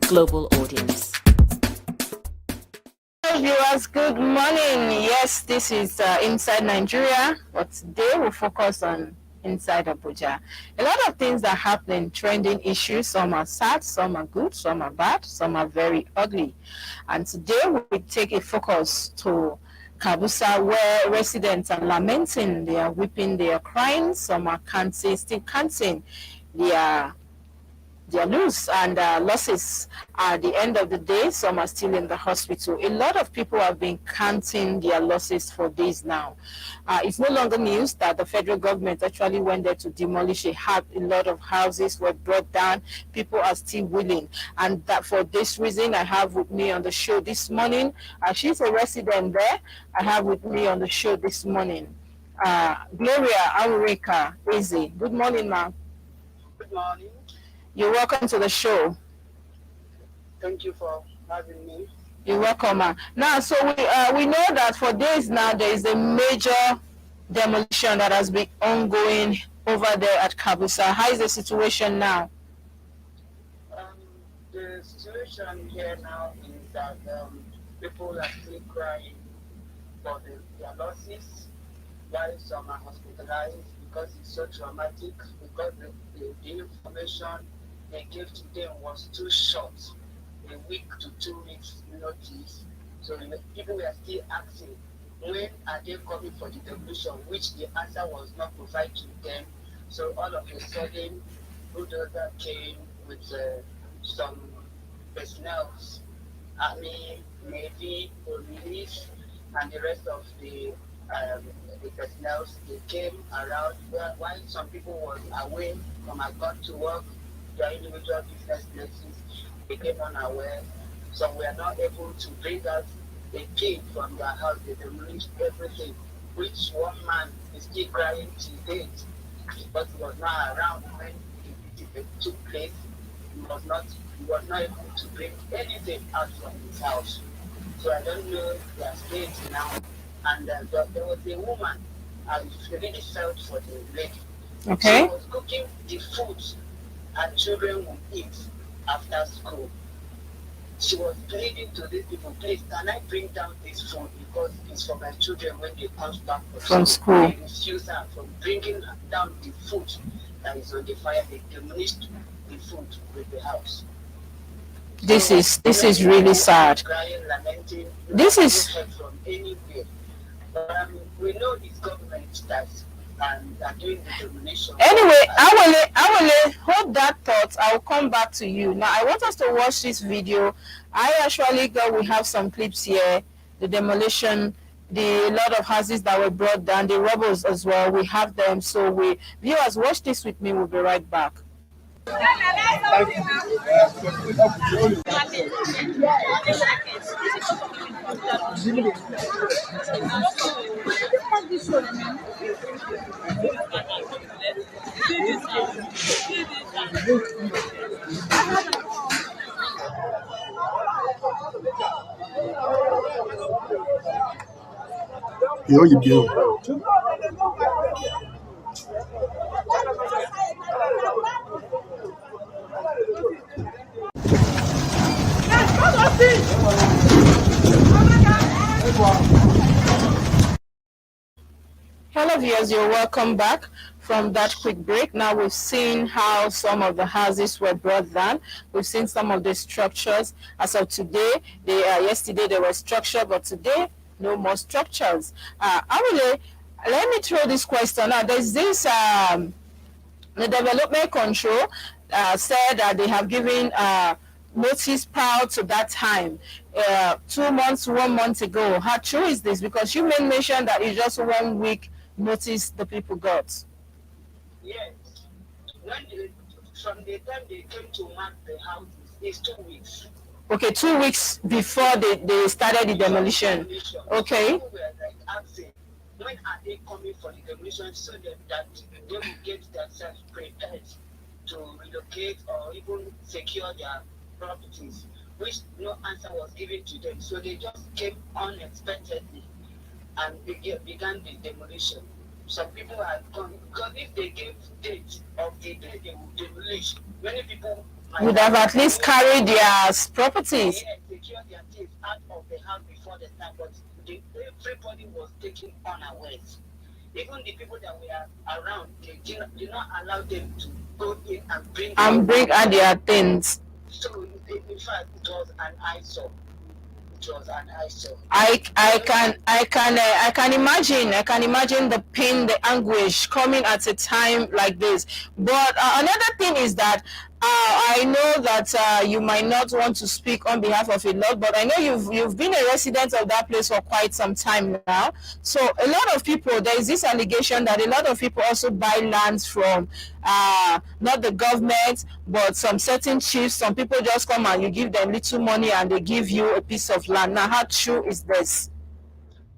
global audience. Hello viewers, good morning. Yes, this is Inside Nigeria, but today we'll focus on Inside Abuja. A lot of things are happening, trending issues. Some are sad, some are good, some are bad, some are very ugly. And today we take a focus to Kabusa, where residents are lamenting, they are weeping, they are crying, some are still counting their loss and losses. At the end of the day, some are still in the hospital. A lot of people have been counting their losses for days now. It's no longer news that the federal government actually went there to demolish a lot of houses were brought down. People are still willing, and that for this reason, I have with me on the show this morning. She's a resident there. I have with me on the show this morning Gloria Aureka Easy. Good morning, ma'am. Good morning. You're welcome to the show. Thank you for having me. You're welcome, ma'am. Now, so we know that for days now there is a major demolition that has been ongoing over there at Kabusa. How is the situation now? The situation here now is that people are still crying for their losses, while some are hospitalized because it's so traumatic, because the information they gave to them was too short, a week to 2 weeks notice. So people were still asking, when are they coming for the demolition, which the answer was not provided to them. So all of a sudden, bulldozer came with some personnel, Army, Navy, Police, and the rest of the personnel. They came around while some people were away from got to work, their individual business places. They came unaware, so we are not able to bring out a key from their house. They demolished everything, which one man is still crying to date because he was not around when it took place. He was not able to bring anything out from his house. So I don't know their state now. And there was a woman, I really felt for the lady. Okay. She was cooking the food her children would eat after school. She was pleading to these people, please, can I bring down this food because it's for my children when they come back from school. They refuse her from bringing down the food that is on the fire. They demolished the food with the house. This is really sad. Crying, lamenting, this is from anywhere. But we know this government that are doing the demolition. Anyway, I will hold that thought. I'll come back to you. Now, I want us to watch this video. I actually we have some clips here. The demolition, the lot of houses that were brought down, the rubbles as well. We have them. So viewers, watch this with me. We'll be right back. Hello viewers, you're welcome back from that quick break. Now we've seen how some of the houses were brought down. We've seen some of the structures. As of today, yesterday there were structures, but today no more structures. Let me throw this question out. There's this the development control said that they have given notice prior to that time, 2 months, 1 month ago. How true is this? Because you mentioned that it's just 1 week notice the people got. Yes. From the time they came to mark the houses, it's 2 weeks. Okay, 2 weeks before they started the demolition. Okay. People were like asking, when are they coming for the demolition so that they will get themselves prepared to relocate or even secure their properties, which no answer was given to them. So they just came unexpectedly and began the demolition. Some people had come, because if they gave date of the day they would demolish, many people would have at least carried their properties. Yeah, secure their things out of the house before the time, but everybody was taken unawares. Even the people that were around, they did not allow them to go in and bring out their things. So, in fact, it was an eyesore. It was an eyesore. I can imagine the pain, the anguish coming at a time like this. But another thing is that I know that you might not want to speak on behalf of a lot, but I know you've been a resident of that place for quite some time now. So a lot of people, there is this allegation that a lot of people also buy lands from not the government, but some certain chiefs. Some people just come and you give them little money and they give you a piece of land. Now, how true is this?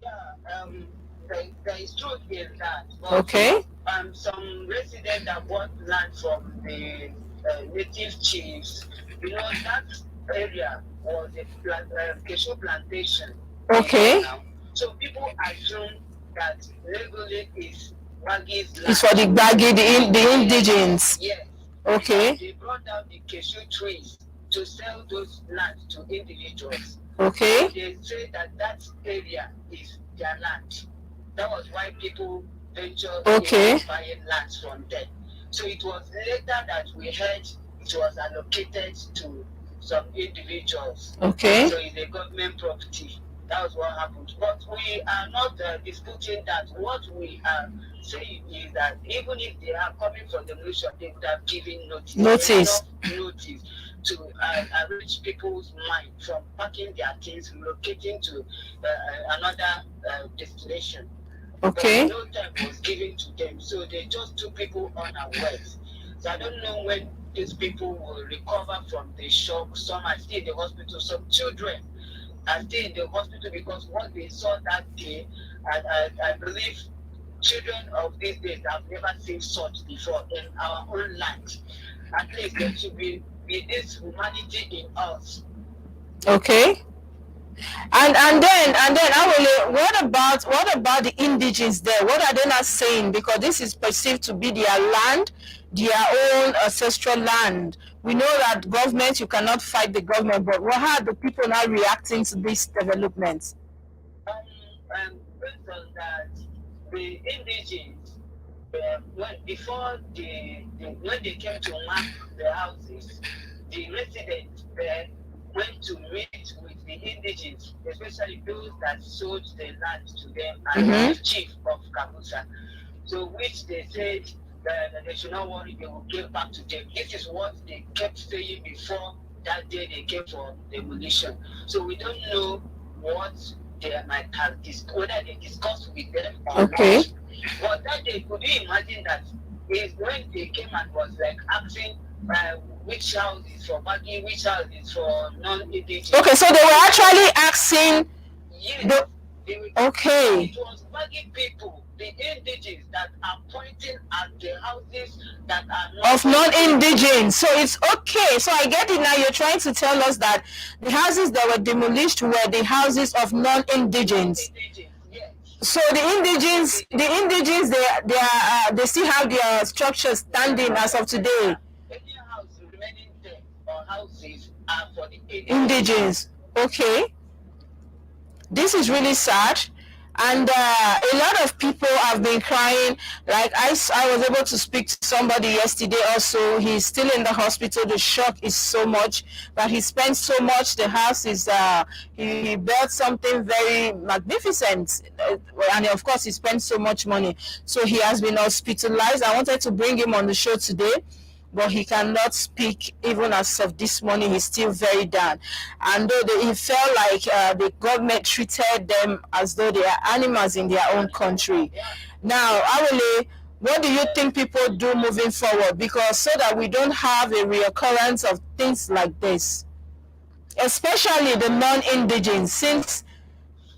Yeah, there is truth in that. But, okay. Some residents that bought land from the native chiefs, that area was a cashew plantation. Okay. So people assume that legally is Baggy's land. It's for the Baggy, the indigens. Yes. Okay. They brought down the cashew trees to sell those lands to individuals. Okay. And they say that area is their land. That was why people ventured in buying lands from them. So it was later that we heard it was allocated to some individuals. Okay. So it's a government property. That was what happened. But we are not disputing that. What we are saying is that even if they are coming from the nation, they would have given notice. Notice to arrange people's mind from packing their things, relocating to another destination. Okay. But no time was given to them, so they just took people unawares. So I don't know when these people will recover from the shock. Some are still in the hospital. Some children are still in the hospital because what they saw that day, and I believe children of these days have never seen such before in our own land. At least there should be this humanity in us. Okay. And then Awele, what about the indigens there? What are they not saying? Because this is perceived to be their land, their own ancestral land. We know that government, you cannot fight the government, but what are the people now reacting to these developments? Based on that, the indigens, when they came to mark the houses, the residents there went to meet with the indigens, especially those that sold the land to them, and the chief of Kabusa. So which they said that they should not worry, they will give back to them. This is what they kept saying before that day they came for demolition. So we don't know what they might have whether they discussed with them or not. But that day, could you imagine that is when they came and was like asking which house is for Baggy, which house is for non-indigenous. Okay, so they were actually asking. Yes. It was Baggy people, the indigenous, that are pointing at the houses that are not of non-indigenous. So it's okay. So I get it now. You're trying to tell us that the houses that were demolished were the houses of non-indigenous. Yes. So the indigenous, they still have their structures standing as of today. Any house remaining there or houses are for the indigenous. Okay. This is really sad. And a lot of people have been crying. Like I was able to speak to somebody yesterday also. He's still in the hospital. The shock is so much that he spent so much. The house is, he built something very magnificent. And of course, he spent so much money. So he has been hospitalized. I wanted to bring him on the show today, but he cannot speak. Even as of this morning, he's still very down. And though he felt like the government treated them as though they are animals in their own country. Now, Awele, what do you think people do moving forward? Because so that we don't have a reoccurrence of things like this, especially the non-indigenous, since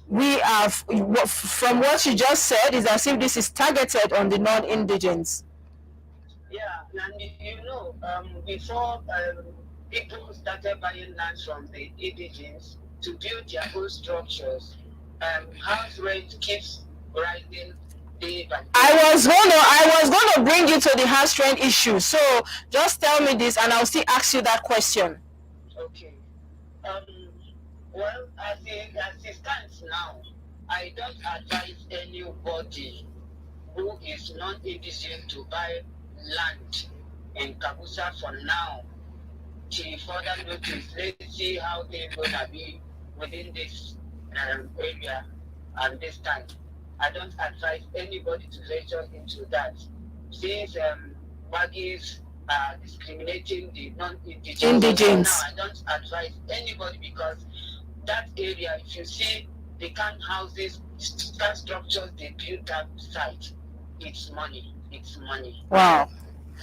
we are, from what you just said, is as if this is targeted on the non-indigenous. Yeah, and before people started buying land from the indigenous to build their own structures, house rent keeps rising day by day. I was gonna bring you to the house rent issue. So just tell me this, and I'll still ask you that question. Okay. Um, well, as it stands now, I don't advise anybody who is non-indigenous to buy land in Kabusa for now. Till further notice, let's see how they're gonna be within this area and this time. I don't advise anybody to venture into that. Since Wagis are discriminating the non-indigenous, now I don't advise anybody because that area, if you see the kind houses, kind structures they build that site, it's money. It's money. Wow.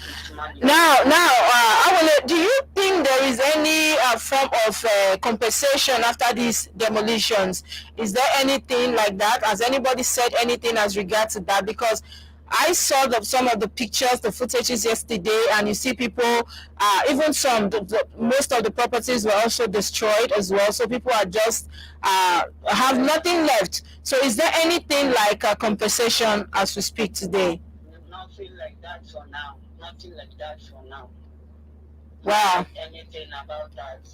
It's money. Now, do you think there is any form of compensation after these demolitions? Is there anything like that? Has anybody said anything as regards to that? Because I saw some of the pictures, the footages yesterday, and you see people, even most of the properties were also destroyed as well. So people are just have nothing left. So is there anything like a compensation as we speak today? Nothing like that for now. Nothing like that for now. Wow. Anything about that.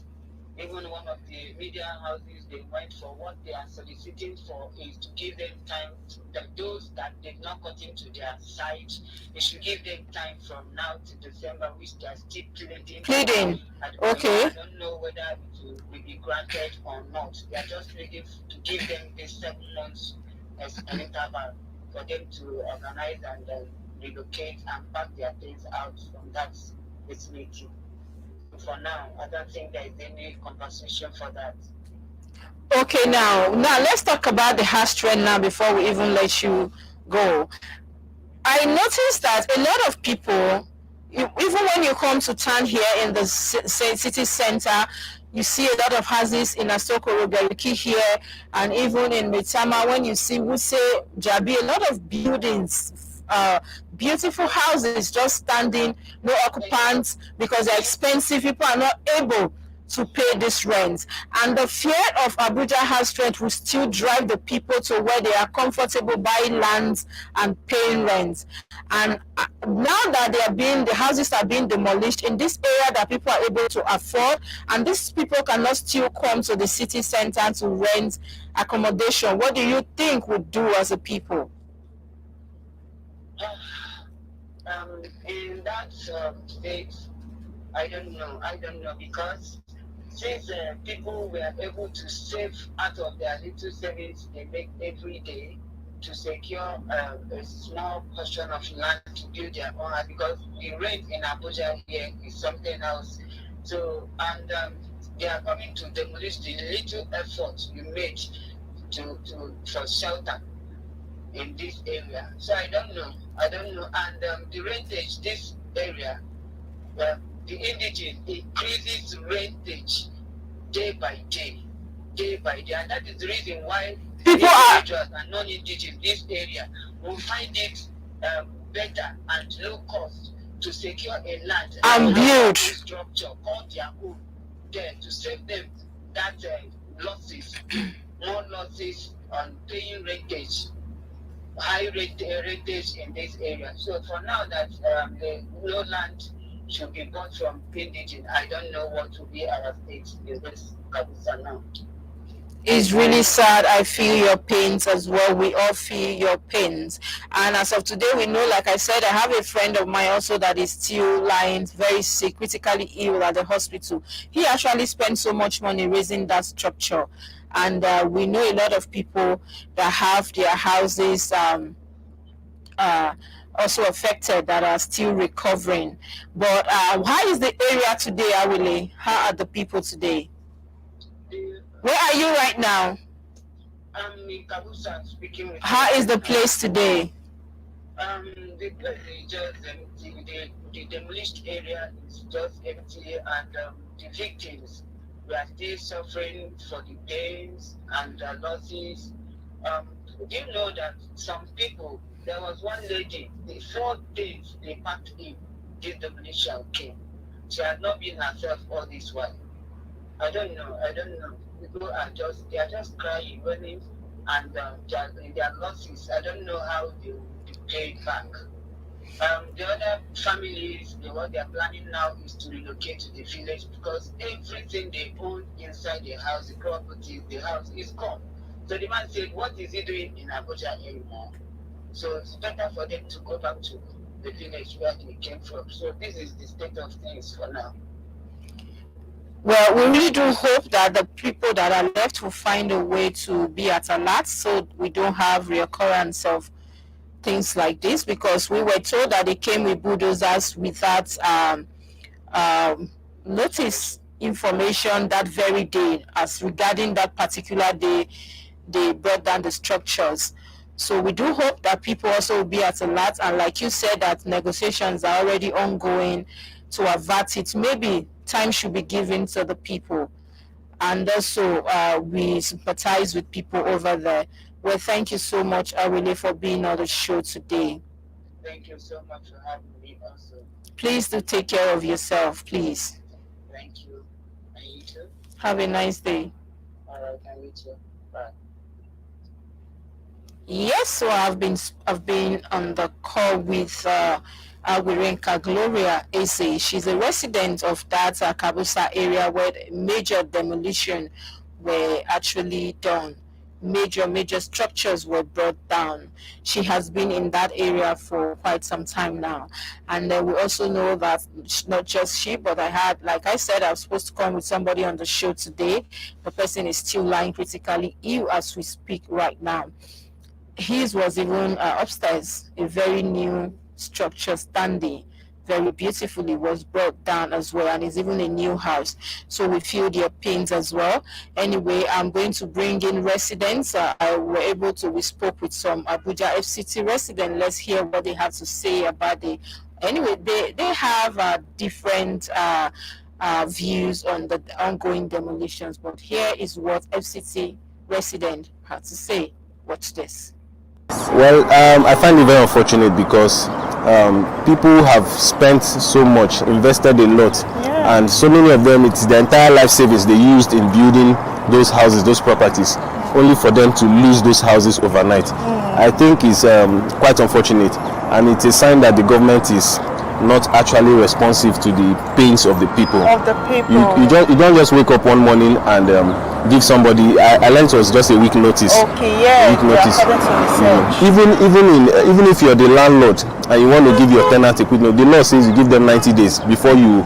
Even one of the media houses, they went for what they are soliciting for is to give them time, that those that did not got into their site, they should give them time from now to December, which they are still pleading. Okay. I don't know whether it will be granted or not. They are just pleading to give them this 7 months as an interval for them to organize and relocate and pack their things out from that vicinity. For now, I don't think there is any compensation for that. Okay, now let's talk about the house trend now before we even let you go. I noticed that a lot of people, even when you come to town here in the city center, you see a lot of houses in Asokoro, Gariki here, and even in Metama, when you see Wuse, Jabi, a lot of buildings, beautiful houses just standing, no occupants, because they're expensive. People are not able to pay this rent, and the fear of Abuja house rent will still drive the people to where they are comfortable buying lands and paying rent. And now that the houses are being demolished in this area that people are able to afford, and these people cannot still come to the city center to rent accommodation, what do you think would do as a people? In that state, I don't know because since people were able to save out of their little savings they make every day to secure a small portion of land to build their own house, because the rent in Abuja here is something else. So, and they are coming to demolish the little effort you made for shelter in this area. So I don't know. And the rentage, this area, the indigene increases rentage day by day, and that is the reason why People individuals and non-indigenous this area will find it better and low cost to secure a land and build structure on their own there to save them that losses, more losses on paying rentage, high rentage in this area. So for now that the low land should be bought from indigene, I don't know what will be our state in this Kabusa now. It's really sad. I feel your pains as well. We all feel your pains. And as of today, we know, like I said, I have a friend of mine also that is still lying very sick, critically ill at the hospital. He actually spent so much money raising that structure. And we know a lot of people that have their houses also affected that are still recovering. But how is the area today, Awile? How are the people today? Where are you right now? I'm in Kabusa speaking with How is the place today? The place is just empty. The demolished area is just empty, and the victims, we are still suffering for the pains and the losses. Do you know that some people, there was one lady, the 4 days they packed in, this demolition came. She had not been herself all this while. I don't know. People are just crying, running, and their losses. I don't know how they will pay it back. The other families, what they are planning now is to relocate to the village because everything they own inside the house, the property, the house is gone. So the man said, what is he doing in Abuja anymore? So it's better for them to go back to the village where they came from. So this is the state of things for now. Well, we really do hope that the people that are left will find a way to be at alert so we don't have reoccurrence of things like this, because we were told that they came with bulldozers without notice information that very day as regarding that particular day they brought down the structures. So we do hope that people also will be at alert, and like you said, that negotiations are already ongoing to avert it. Maybe time should be given to the people, and also we sympathize with people over there. Well, thank you so much, Awele, for being on the show today. Thank you so much for having me also. Please do take care of yourself, please. Thank you. And you too. Have a nice day. All right, and you too. Bye. Yes, so I've been on the call with Awirenka Gloria Eze. She's a resident of that Kabusa area where major demolition were actually done. Major structures were brought down. She has been in that area for quite some time now. And we also know that not just she, but like I said, I was supposed to come with somebody on the show today. The person is still lying critically ill as we speak right now. His was even upstairs, a very new structure standing very beautifully was brought down as well, and it's even a new house. So we feel their pains as well. Anyway, I'm going to bring in residents. We spoke with some Abuja FCT residents. Let's hear what they have to say about it. Anyway, they have different views on the ongoing demolitions, but here is what FCT resident had to say. Watch this. Well, I find it very unfortunate because people have spent so much, invested a lot, and so many of them, it's the entire life savings they used in building those houses, those properties, only for them to lose those houses overnight. I think it's quite unfortunate, and it's a sign that the government is not actually responsive to the pains of the people. You don't just wake up one morning and give somebody. I learned it was just a week notice. Okay, yeah. Week notice. Even if you're the landlord and you want to give your tenant a quick notice, the law says you give them 90 days before you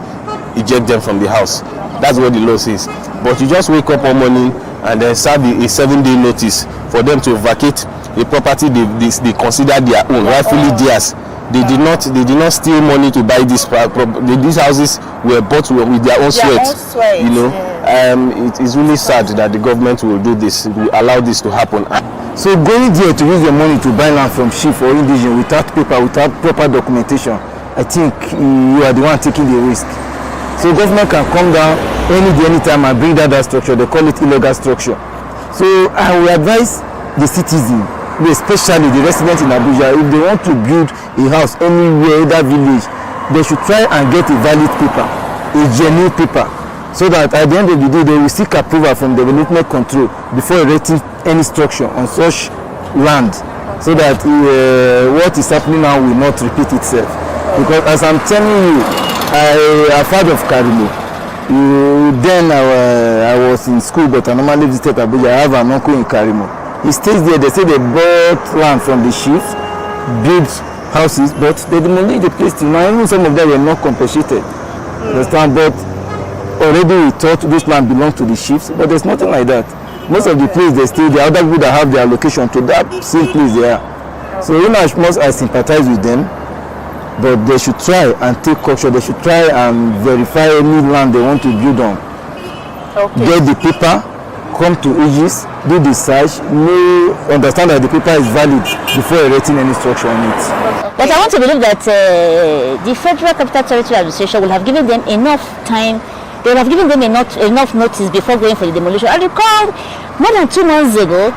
eject them from the house. That's what the law says. But you just wake up one morning and then serve a 7-day notice for them to vacate a property they consider their own, rightfully theirs. They did not steal money to buy this property. These houses were bought with their own sweat. You know, it is really sad that the government will do this, will allow this to happen. So going there to use your money to buy land from chief or indigenous without paper, without proper documentation, I think you are the one taking the risk. So government can come down anytime and bring down that structure. They call it illegal structure. So I will advise the citizen, especially the residents in Abuja, if they want to build a house anywhere in that village, they should try and get a valid paper, a genuine paper, so that at the end of the day they will seek approval from the development control before erecting any structure on such land, so that what is happening now will not repeat itself. Because as I'm telling you, I have heard of Karimo. Then I was in school, but I normally visited Abuja. I have an uncle in Karimo. He stays there. They say they bought land from the chief, built houses, but they demolished the place till now. Even some of them were not compensated. Understand? But already we thought this land belonged to the chiefs, but there's nothing like that. Most of the place they stay, the other people that have their allocation to that same place they are. So I sympathize with them, but they should try and take caution. They should try and verify any land they want to build on. Get the paper, come to Aegis, do the search, understand that the paper is valid before erecting any structure on it. But I want to believe that the Federal Capital Territory Administration will have given them enough time. They will have given them enough notice before going for the demolition. I recall more than 2 months ago,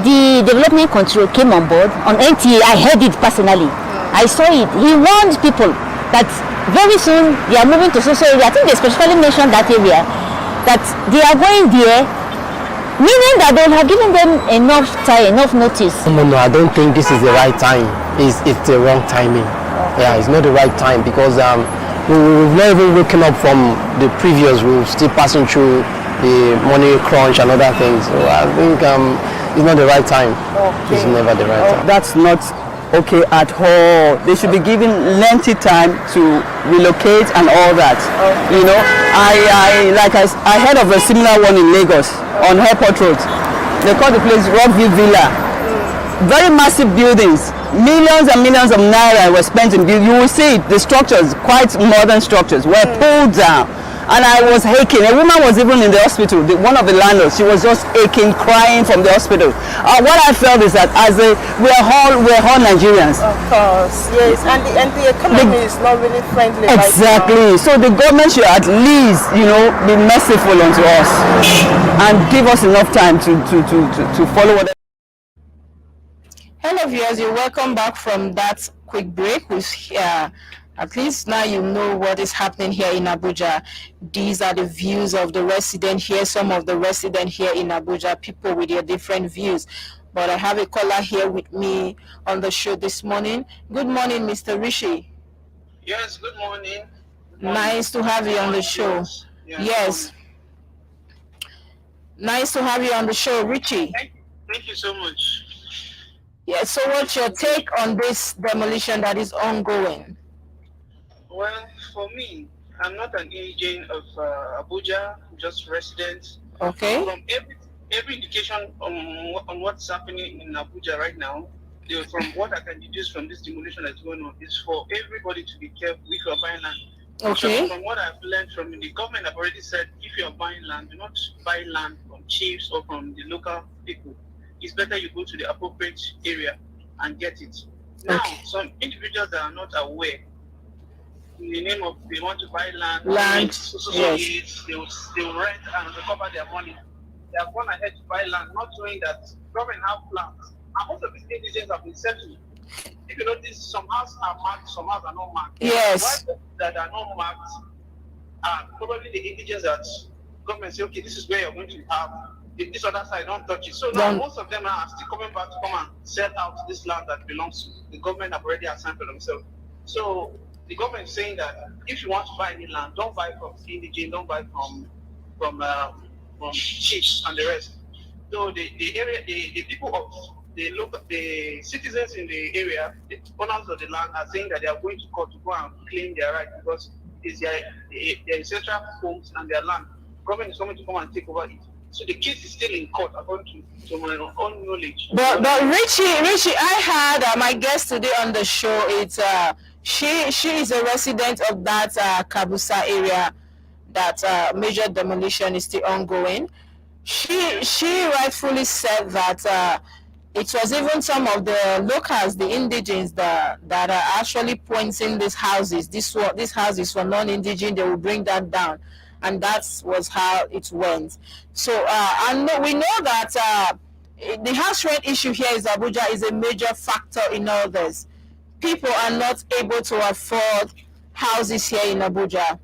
the development control came on board on NTA. I heard it personally. I saw it. He warned people that very soon they are moving to social area. I think they specifically mentioned that area, that they are going there, meaning that they will have given them enough time, enough notice. No, I don't think this is the right time. it's the wrong timing. Yeah, it's not the right time because we've not even woken up from the previous. We're still passing through the money crunch and other things. So I think it's not the right time. Okay. It's never the right time. That's not okay at all. They should be given lengthy time to relocate and all that. Okay. You know, I heard of a similar one in Lagos on Airport Road. They call the place Rockview Villa. Very massive buildings. Millions and millions of naira were spent in building. You will see the structures, quite modern structures, were pulled down. And I was aching. A woman was even in the hospital. One of the landlords, she was just aching, crying from the hospital. What I felt is that we're all Nigerians. Of course, yes, and the economy is not really friendly. Exactly. So the government should at least, be merciful unto us and give us enough time to follow what. Hello viewers, you're welcome back from that quick break. At least now you know what is happening here in Abuja. These are the views of the resident here, some of the residents here in Abuja, people with their different views. But I have a caller here with me on the show this morning. Good morning, Mr. Rishi. Yes, good morning. Nice to have you on the show. Yes. Nice to have you on the show, Richie. Thank you so much. Yeah, so what's your take on this demolition that is ongoing? Well, for me, I'm not an agent of Abuja, just resident. Okay. From every indication on what's happening in Abuja right now, from what I can deduce from this demolition that's going on, is for everybody to be careful if you're buying land. Okay. So from what I've learned from the government, I've already said, if you're buying land, do not buy land from chiefs or from the local people. It's better you go to the appropriate area and get it. Now, some individuals that are not aware, in the name of they want to buy land, yes. They'll rent and recover their money. They have gone ahead to buy land, not knowing that government have plans. And most of these indigents have been settled. If you notice, some houses are marked, some houses are not marked. Yes. Why that are not marked are probably the indigents that government say, okay, this is where you're going to have. This other side, don't touch it. So now most of them are still coming back to come and sell out this land that belongs to the government have already assigned for themselves. So the government is saying that if you want to buy any land, don't buy from indigent, don't buy from chiefs and the rest. So the area, the people of the citizens in the area, the owners of the land are saying that they are going to court to go and claim their right because it's their ancestral homes and their land. Government is coming to come and take over it. So the case is still in court, according to my own knowledge. But Richie, I had my guest today on the show. It's she is a resident of that Kabusa area. That major demolition is still ongoing. She rightfully said that it was even some of the locals, the indigents, that are actually pointing these houses. These houses for non-indigent, they will bring that down. And that was how it went. So, and we know that the house rent issue here in Abuja is a major factor in all this. People are not able to afford houses here in Abuja.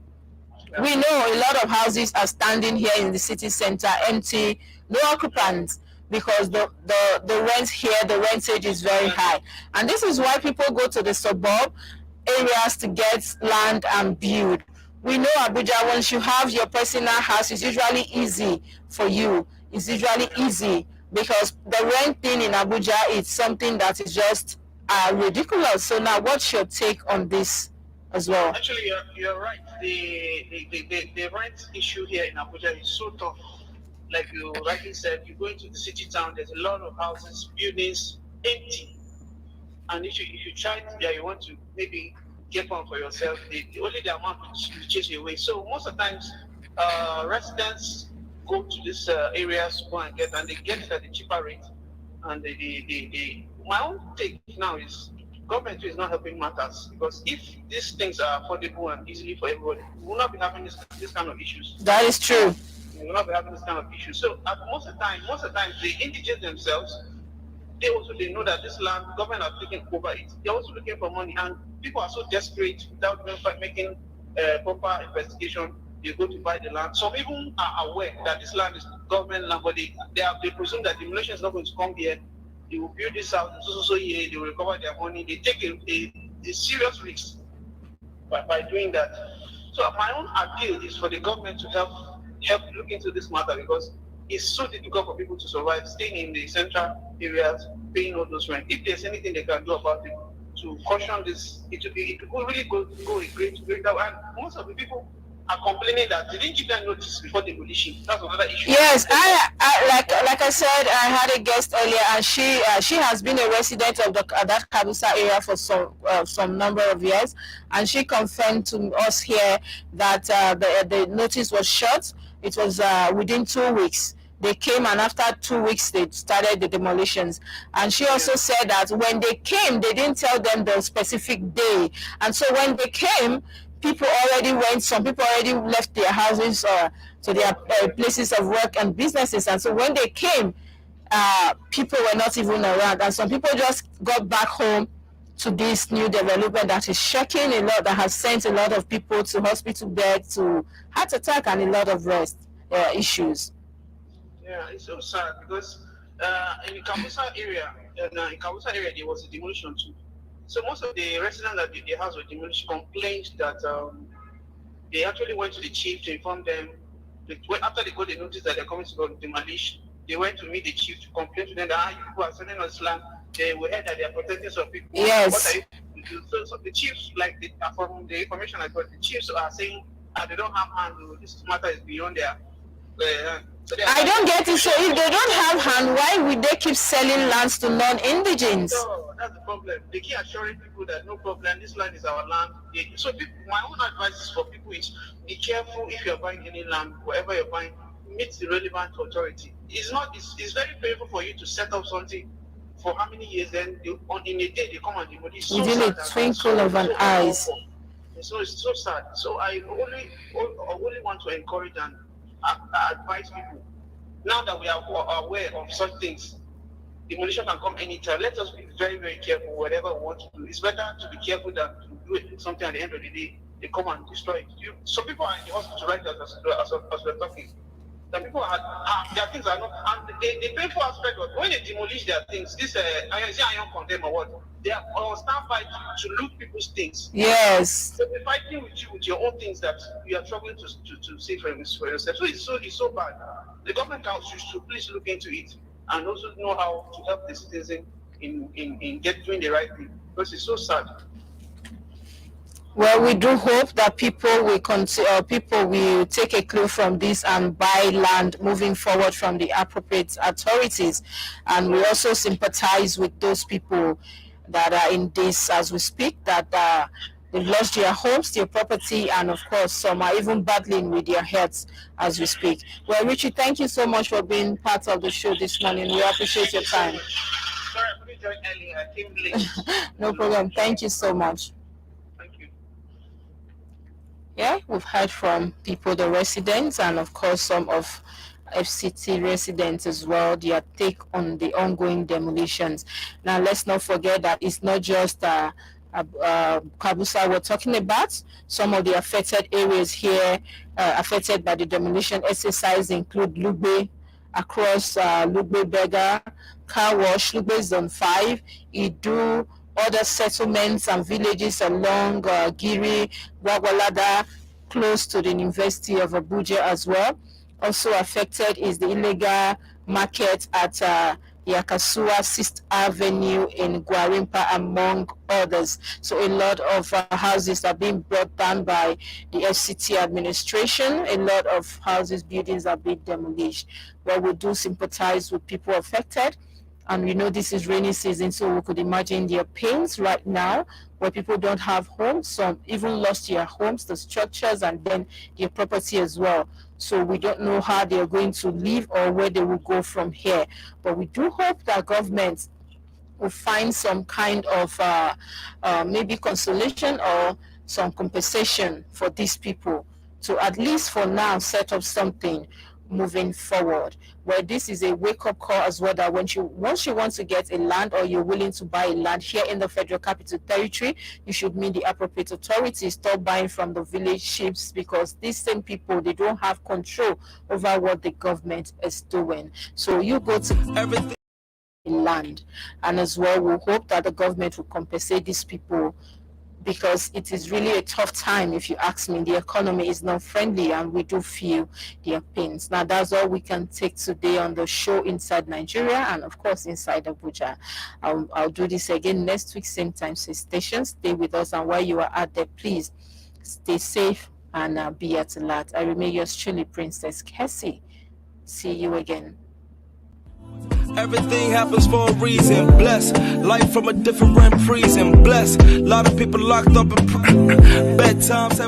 We know a lot of houses are standing here in the city center empty, no occupants, because the rent here, the rentage is very high. And this is why people go to the suburb areas to get land and build. We know Abuja, once you have your personal house, it's usually easy for you. It's usually easy because the rent thing in Abuja is something that is just ridiculous. So now what's your take on this as well? Actually, you're right. The rent issue here in Abuja is so tough. Like you rightly said, you go into the city town, there's a lot of houses, buildings empty. And if you try, you want to maybe get one for yourself, only the amount will chase you away. So most of the times, residents go to these areas, go and get, and they get it at a cheaper rate. And my own take now is government is not helping matters, because if these things are affordable and easily for everybody, we will not be having this kind of issues. That is true. We will not be having this kind of issues. So most of the time, the indigents themselves, they know that this land, government are taking over it. They're also looking for money, and people are so desperate without making proper investigation. They go to buy the land. Some even are aware that this land is government land, but they presume that demolition is not going to come here they will build this house in so year, they will recover their money. They take a serious risk by doing that. So my own appeal is for the government to help look into this matter, because it's so difficult for people to survive staying in the central areas, paying all those rent. If there's anything they can do about it to caution this, it will really go a great way. And most of the people are complaining that they didn't give them notice before demolition. That's another issue. Yes, I like I said, I had a guest earlier, and she has been a resident of that Kabusa area for some number of years, and she confirmed to us here that the notice was short. It was within 2 weeks. They came, and after 2 weeks they started the demolitions. And she also said that when they came, they didn't tell them the specific day, and so when they came, people already went. Some people already left their houses to their places of work and businesses, and so when they came, people were not even around, and some people just got back home to this new development that is shocking a lot, that has sent a lot of people to hospital bed, to heart attack, and a lot of rest issues. Yeah, it's so sad because in the Kabusa area, there was a demolition too. So most of the residents that the house was demolished complained that they actually went to the chief to inform them. After they got the notice that they're coming to go demolish, they went to meet the chief to complain to them that you people are selling us land. They were heard that they are protecting some people. Yes. What are you? So the chiefs, from the information I got, the chiefs are saying they don't have hand. This matter is beyond their. I don't get it. So if they don't have hand, why would they keep selling lands to non-indigens? No, that's the problem. They keep assuring people that no problem, this land is our land. So my own advice is for people is be careful if you're buying any land, whatever you're buying, meet the relevant authority. It's very painful for you to set up something for how many years, then in a day they come and demolish. Within a twinkle of an eye. So it's so sad. So I only want to encourage and advise people. Now that we are aware of such things, demolition can come anytime. Let us be very, very careful whatever we want to do. It's better to be careful than to do something at the end of the day. They come and destroy it. Some people are in the hospital right now as we're talking. Some people their things are not, and the painful aspect of when they demolish their things, this iron condemn or what, they are on standby to loot people's things. Yes. So they're fighting with you with your own things that you are struggling to save for yourself. So it's so bad. The government should please look into it and also know how to help the citizen in doing the right thing, because it's so sad. Well, we do hope that people will take a clue from this and buy land moving forward from the appropriate authorities. And we also sympathize with those people that are in this as we speak, that they've lost their homes, their property, and of course some are even battling with their health as we speak. Well, Richie, thank you so much for being part of the show this morning. We appreciate your time. Sorry, I couldn't join early. I came late. No problem. Thank you so much. Yeah, we've heard from people, the residents, and of course some of FCT residents as well, their take on the ongoing demolitions. Now, let's not forget that it's not just Kabusa we're talking about. Some of the affected areas here affected by the demolition exercise include Lugbe, across Lugbe Bega, Car Wash, Lugbe Zone 5, Idu, other settlements and villages along Giri, Wagwalada, close to the University of Abuja as well. Also affected is the illegal market at Yakasua 6th Avenue in Gwarimpa, among others. So a lot of houses are being brought down by the FCT administration. A lot of houses, buildings are being demolished. Well, we do sympathize with people affected. And we know this is rainy season, so we could imagine their pains right now, where people don't have homes. Some even lost their homes, the structures, and then their property as well. So we don't know how they're going to live or where they will go from here. But we do hope that government will find some kind of maybe consolation or some compensation for these people to at least for now set up something moving forward, where this is a wake-up call as well, that once you want to get a land or you're willing to buy a land here in the Federal Capital Territory, you should meet the appropriate authorities. Stop buying from the village chiefs, because these same people, they don't have control over what the government is doing. So you go to everything land. And as well, we hope that the government will compensate these people, because it is really a tough time. If you ask me, the economy is not friendly and we do feel their pains. Now, that's all we can take today on the show Inside Nigeria and of course Inside Abuja. I'll do this again next week, same time, same station. Stay with us, and while you are out there, please stay safe and be at alert. I remain yours truly, Princess KESSY. See you again. Everything happens for a reason. Bless life from a different prison. Bless a lot of people locked up in bad times.